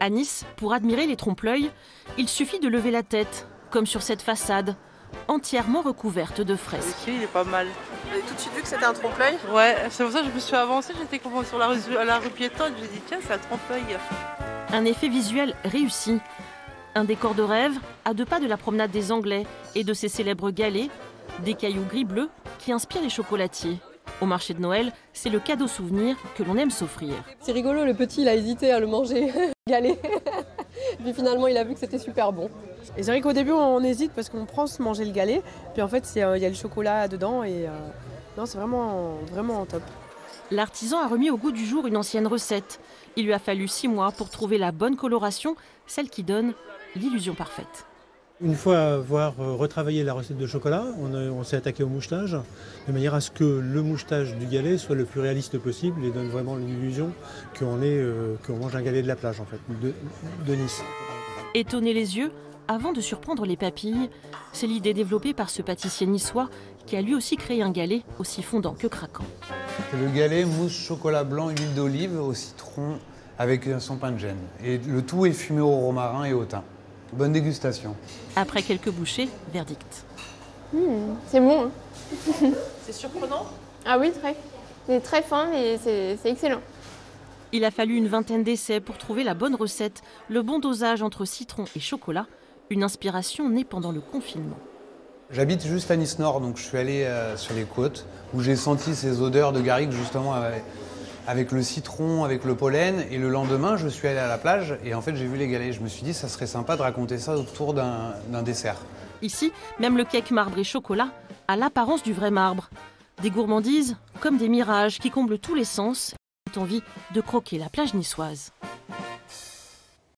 À Nice, pour admirer les trompe-l'œil, il suffit de lever la tête, comme sur cette façade, entièrement recouverte de fresques. Il est pas mal. Vous avez tout de suite vu que c'était un trompe-l'œil? Ouais, c'est pour ça que je me suis avancée, j'étais sur la rue piétonne, j'ai dit tiens, c'est un trompe-l'œil. Un effet visuel réussi. Un décor de rêve à 2 pas de la promenade des Anglais et de ses célèbres galets, des cailloux gris-bleu qui inspirent les chocolatiers. Au marché de Noël, c'est le cadeau souvenir que l'on aime s'offrir. C'est rigolo, le petit il a hésité à le manger galet. Puis finalement il a vu que c'était super bon. Et c'est vrai qu'au début on hésite parce qu'on pense manger le galet, puis en fait il y a le chocolat dedans et non, c'est vraiment top. L'artisan a remis au goût du jour une ancienne recette. Il lui a fallu 6 mois pour trouver la bonne coloration, celle qui donne l'illusion parfaite. Une fois avoir retravaillé la recette de chocolat, on s'est attaqué au mouchetage, de manière à ce que le mouchetage du galet soit le plus réaliste possible et donne vraiment l'illusion qu'on mange un galet de la plage, en fait, de Nice. Étonner les yeux avant de surprendre les papilles, c'est l'idée développée par ce pâtissier niçois qui a lui aussi créé un galet aussi fondant que craquant. C'est le galet mousse chocolat blanc, huile d'olive au citron avec son pain de gêne. Et le tout est fumé au romarin et au thym. Bonne dégustation. Après quelques bouchées, verdict. C'est bon. C'est surprenant? Ah oui, très. C'est très fin, mais c'est excellent. Il a fallu une vingtaine d'essais pour trouver la bonne recette, le bon dosage entre citron et chocolat, une inspiration née pendant le confinement. J'habite juste à Nice Nord, donc je suis allé sur les côtes où j'ai senti ces odeurs de garrigue justement avec le citron, avec le pollen. Et le lendemain, je suis allé à la plage et en fait j'ai vu les galets. Je me suis dit ça serait sympa de raconter ça autour d'un dessert. Ici, même le cake marbre et chocolat a l'apparence du vrai marbre. Des gourmandises comme des mirages qui comblent tous les sens et ont envie de croquer la plage niçoise.